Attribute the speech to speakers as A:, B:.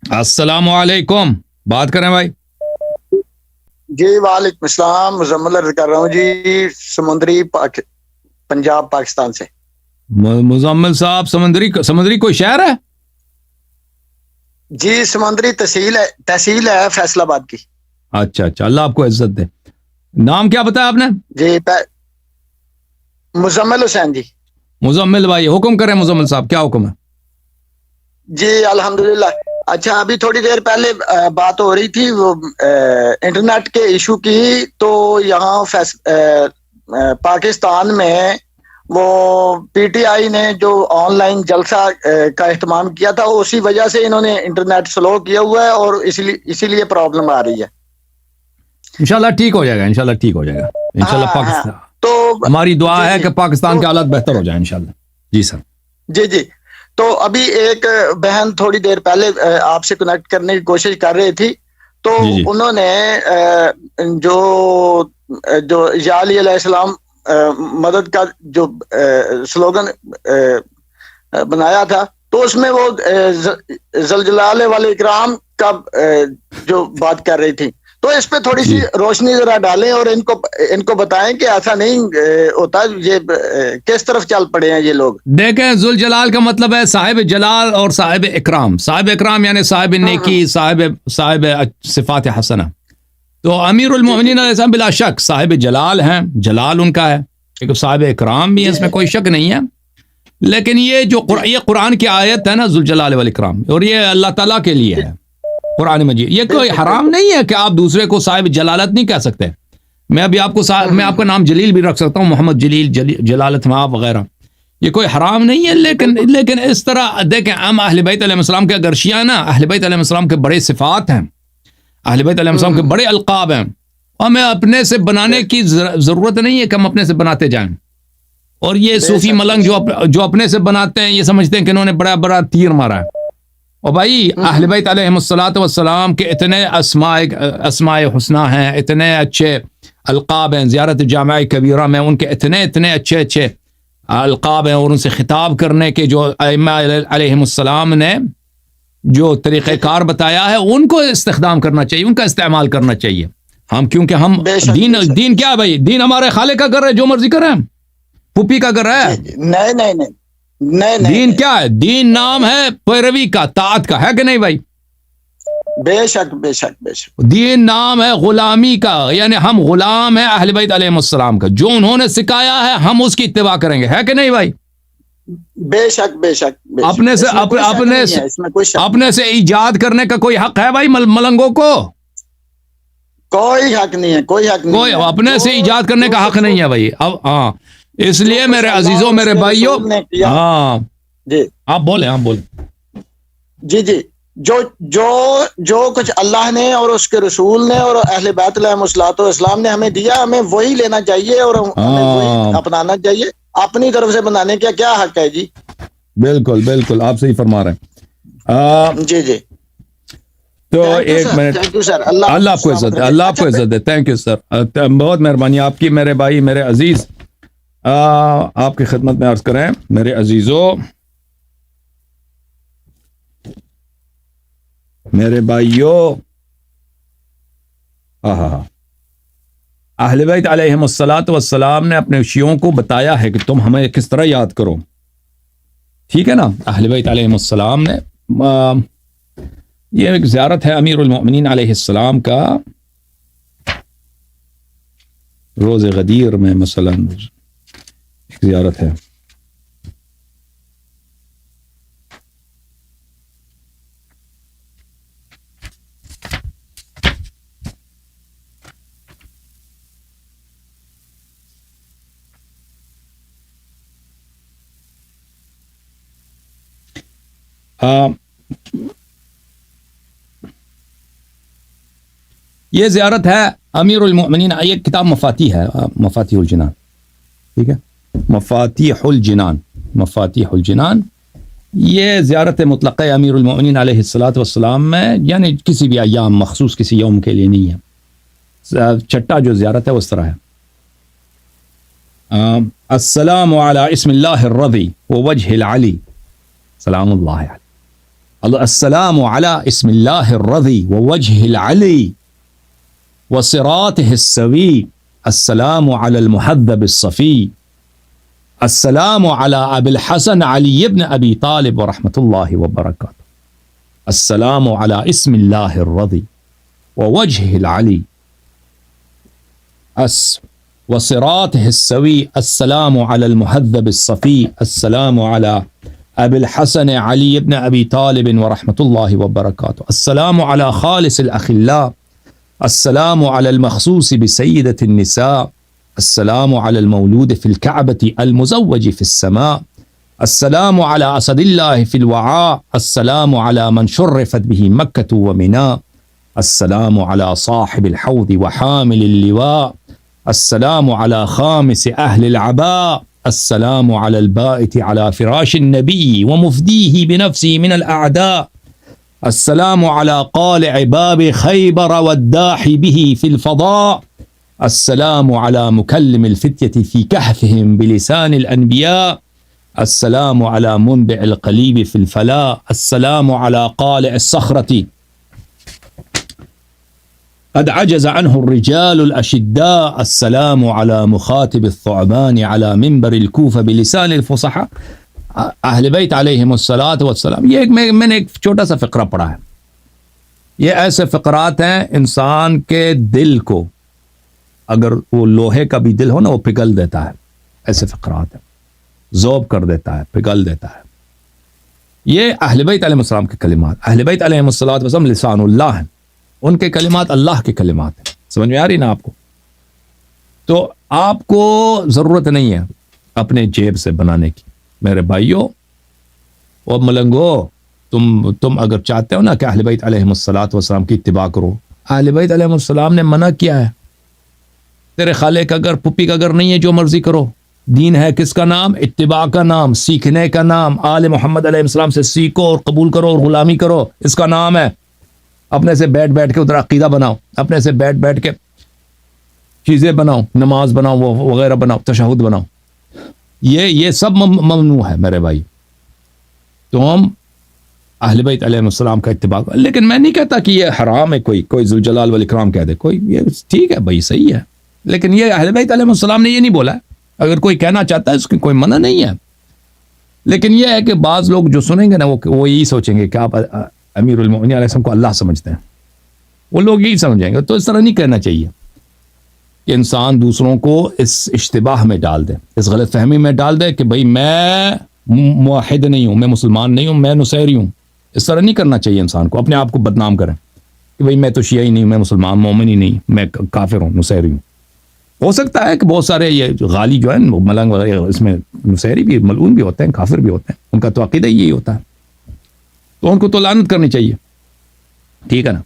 A: अस्सलाम वालेकुम, बात करें भाई।
B: जी वालेकुम अस्सलाम, मुजम्मिल अर्ज कर रहा हूँ जी, समुंदरी पंजाब पाकिस्तान से।
A: मुजम्मिल साहब, समंदरी कोई शहर है?
B: जी समुंदरी तहसील है फैसलाबाद की।
A: अच्छा अच्छा, अल्लाह आपको इज्जत दे। नाम क्या बताया आपने?
B: जी मुजम्मिल हुसैन जी।
A: मुजम्मिल भाई, हुक्म करें मुजम्मिल साहब, क्या हुक्म है?
B: जी अल्हम्दुलिल्लाह। अच्छा, अभी थोड़ी देर पहले बात हो रही थी वो इंटरनेट के इशू की। तो यहाँ पाकिस्तान में वो पीटीआई ने जो ऑनलाइन जलसा का एहतमाम किया था, उसी वजह से इन्होंने इंटरनेट स्लो किया हुआ है और इसीलिए प्रॉब्लम आ रही है।
A: इंशाल्लाह ठीक हो जाएगा, इंशाल्लाह ठीक हो जाएगा, इंशाल्लाह।
B: हाँ हाँ।
A: पाकिस्तान,
B: तो
A: हमारी दुआ
B: जी
A: है
B: जी
A: कि पाकिस्तान के
B: तो
A: हालात बेहतर हो जाए इंशाल्लाह। जी सर।
B: जी जी। तो अभी एक बहन थोड़ी देर पहले आपसे कनेक्ट करने की कोशिश कर रही थी। तो
A: जी जी
B: उन्होंने जो जो या अली अलैहिस्सलाम मदद का जो स्लोगन बनाया था, तो उसमें वो जलजलाले वाले इकराम का जो बात कर रही थी। तो इस पे थोड़ी सी
A: जी।
B: रोशनी जरा डालें और इनको बताएं कि ऐसा नहीं होता, ये किस तरफ चल पड़े हैं ये लोग।
A: देखें, जुल जलाल का मतलब है साहिब जलाल और साहिब इकराम। साहिब इकराम यानी साहिब नेकी, साहिब सिफात हसना। तो अमीरुल
B: जी जी
A: मोमिनीन
B: जी
A: अलैहिस्सलाम बिला शक साहिब जलाल हैं, जलाल उनका है। एक साहिब इकराम भी है,
B: जी
A: इसमें कोई शक नहीं है। लेकिन ये जो
B: जी
A: ये कुरान की आयत है ना, जुल जलाल वल इकराम, और ये अल्लाह ताला के लिए
B: जी,
A: है कुरान मजीद। ये कोई
B: बिल्कुल
A: हराम
B: बिल्कुल।
A: नहीं है कि आप दूसरे को साहिब जलालत नहीं कह सकते। मैं अभी आपको मैं आपका नाम जलील भी रख सकता हूँ, मोहम्मद जलील, जलालत माफ वगैरह। ये कोई हराम नहीं है। लेकिन
B: बिल्कुल
A: लेकिन इस तरह देखें, हम अहले बैत अलैहिस्सलाम के अगर शिया ना, अहले बैत अलैहिस्सलाम के बड़े सिफात हैं, अहले बैत अलैहिस्सलाम के बड़े अलकाब हैं। हमें अपने से बनाने की जरूरत नहीं है कि हम अपने से बनाते जाएं। और ये सूफी
B: बेशक
A: मलंग
B: बेशक।
A: जो अपने से बनाते हैं, ये समझते हैं कि इन्होंने बड़ा बड़ा तीर मारा है। और भाई अहले बैत अलैहिमुस्सलातु वस्सलाम के इतने अस्माए हुस्ना हैं, इतने अच्छे अलकाब हैं। ज़ियारत जामिआ कबीरा में उनके इतने इतने अच्छे अच्छे अलकाब हैं, और उनसे खिताब करने के जो अइम्मा अलैहिमुस्सलाम ने जो तरीक़ेकार बताया है, उनको इस्तेख़दाम करना चाहिए, उनका इस्तेमाल करना चाहिए। हम क्योंकि हम
B: बेशक बेशक।
A: दीन क्या है भाई? दीन हमारे खाले का घर है, जो मर्जी करें। पुप्पी का घर है।
B: जी जी, नहीं नहीं नहीं नहीं नहीं
A: दीन
B: नहीं।
A: क्या है? दीन नाम है पैरवी का, ताअत का, है कि नहीं भाई?
B: बेशक बेशक बेशक।
A: दीन नाम है गुलामी का, यानी हम गुलाम हैं अहले बैत अलैहिमुस्सलाम का। जो उन्होंने सिखाया है हम उसकी इत्तिबा करेंगे, है कि नहीं भाई?
B: बेशक बेशक बेशक।
A: अपने से
B: इसमें कोई शक नहीं है, इसमें कोई शक नहीं।
A: अपने से ईजाद करने का कोई हक है भाई मलंगों को?
B: कोई हक नहीं है, कोई हक नहीं
A: कोई
B: है।
A: अपने से ईजाद करने का हक नहीं है भाई। अब हाँ, इसलिए
B: जो कुछ
A: मेरे
B: अल्लाह
A: अजीजों,
B: और
A: मेरे
B: उसके
A: भाइयों,
B: रसूल ने किया।
A: हाँ
B: जी
A: आप बोले, आप बोले।
B: जी जी। जो जो जो कुछ अल्लाह ने और उसके रसूल ने और अहले बैत अलैहिमुस्सलातु वस्सलाम ने हमें दिया, हमें वही लेना चाहिए और हमें वही अपनाना चाहिए। अपनी तरफ से बनाने का क्या हक है जी?
A: बिल्कुल बिल्कुल, आप सही फरमा रहे हैं।
B: जी जी।
A: तो
B: थैंक यू
A: एक
B: सर,
A: मिनट।
B: Thank you sir. Allah
A: Allah आपको इज्जत दे, अल्लाह आपको इज्जत दे। थैंक यू सर, बहुत मेहरबानी आपकी मेरे भाई, मेरे अजीज। आपकी खिदमत में अर्ज करें मेरे अजीजों, मेरे भाइयों। अहले बैत अलैहिमुस्सलातु वस्सलाम ने अपने शियों को बताया है कि तुम हमें किस तरह याद करो, ठीक है ना? अहले बैत अलैहिमुस्सलाम ने ये एक ज़ियारत है अमीरुल मोमिनीन अलैहिस्सलाम का, रोज़ गदीर में मसलन एक ज़ियारत है। ये ज़ियारत है अमीरुल मोमिनीन। ये किताब मफाती है, मफातिहुल जिनान, ठीक है? मफातिहुल जिनान, मफातिहुल जिनान। ये ज़ियारत मुतलक़ अमीरुल मोमिनीन अलैहिस्सलातु वस्सलाम में, यानी किसी भी अय्याम मखसूस किसी यौम के लिए नहीं है। छठा जो ज़ियारत है वो इस तरह है। अस्सलामु अला इस्मिल्लाहिर रज़ी व वजहिल अली, सलामुल्लाहि अलैहि। السلام على اسم الله الرضي ووجهه العلي وصراطه السوي، السلام على المحذب الصفي، السلام على أبي الحسن علي بن أبي طالب ورحمة الله وبركاته، السلام على اسم الله الرضي ووجهه العلي وصراطه السوي، السلام على المحذب الصفي، السلام على أبي الحسن علي بن أبي طالب ورحمة الله وبركاته، السلام على خالص الأخلاء، السلام على المخصوص بسيدة النساء، السلام على المولود في الكعبة المزوج في السماء، السلام على أسد الله في الوعاء، السلام على من شرفت به مكة ومنى، السلام على صاحب الحوض وحامل اللواء، السلام على خامس أهل العباء، السلام على البائت على فراش النبي ومفديه بنفسه من الأعداء، السلام على قالع باب خيبر والداح به في الفضاء، السلام على مكلم الفتية في كهفهم بلسان الأنبياء، السلام على منبع القليب في الفلاء، السلام على قالع الصخرة قد عجز عنه الرجال الأشداء، السلام على مخاطب الثعبان على منبر الكوفة بلسان الفصحاء. اہل بیت علیہم الصلاۃ والسلام، یہ میں نے ایک چھوٹا سا فقرہ پڑھا ہے. یہ ایسے فقرات ہیں انسان کے دل کو، اگر وہ لوہے کا بھی دل ہو نا وہ پگھل دیتا ہے. ایسے فقرات ہیں، ذوب کر دیتا ہے، پگھل دیتا ہے. یہ اہل بیت علیہ السلام کے کلمات. اہل بیت علیہ الصلوۃ والسلام لسان اللہ ہیں، ان کے کلمات اللہ کے کلمات ہیں. سمجھ میں آ رہی نا آپ کو؟ تو آپ کو ضرورت نہیں ہے اپنے جیب سے بنانے کی. میرے بھائیوں اور ملنگو، تم اگر چاہتے ہو نا کہ اہل بیت علیہ الصلوۃ والسلام کی اتباع کرو، اہل بیت علیہ السلام نے منع کیا ہے. تیرے خالے کا گھر، پھپھی کا گھر نہیں ہے، جو مرضی کرو. دین ہے کس کا نام؟ اتباع کا نام، سیکھنے کا نام. آل محمد علیہ السلام سے سیکھو اور قبول کرو اور غلامی کرو، اس کا نام ہے. اپنے سے بیٹھ بیٹھ کے ادھر عقیدہ بناؤ، اپنے سے بیٹھ بیٹھ کے چیزیں بناؤ، نماز بناؤ، وہ وغیرہ بناؤ، تشہد بناؤ. یہ سب ممنوع ہے میرے بھائی. تو ہم اہل بیت علیہ السلام کا اتباع. لیکن میں نہیں کہتا کہ یہ حرام ہے، کوئی ذوالجلال والاکرام کہہ دے، کوئی یہ ٹھیک ہے بھائی، صحیح ہے. لیکن یہ اہل بیت علیہ السلام نے یہ نہیں بولا ہے. اگر کوئی کہنا چاہتا ہے اس کی کوئی منع نہیں ہے. لیکن یہ ہے کہ بعض لوگ جو سنیں گے نا وہ یہی سوچیں گے کہ آپ امیر المؤمنین علیہ السلام کو اللہ سمجھتے ہیں. وہ لوگ یہی سمجھیں گے. تو اس طرح نہیں کہنا چاہیے کہ انسان دوسروں کو اس اشتباہ میں ڈال دے، اس غلط فہمی میں ڈال دے کہ بھئی میں موحد نہیں ہوں، میں مسلمان نہیں ہوں، میں نصیری ہوں. اس طرح نہیں کرنا چاہیے انسان کو. اپنے آپ کو بدنام کریں کہ بھئی میں تو شیعی نہیں، میں مسلمان مومن ہی نہیں، میں کافر ہوں، نصیری ہوں. ہو سکتا ہے کہ بہت سارے یہ غالی جو ہیں ملنگ وغیرہ اس میں نصیری بھی، ملعون بھی ہوتے ہیں، کافر بھی ہوتے ہیں. ان کا تو عقیدہ یہی ہوتا ہے. تو ان کو تو لعنت کرنی چاہیے. ٹھیک ہے نا؟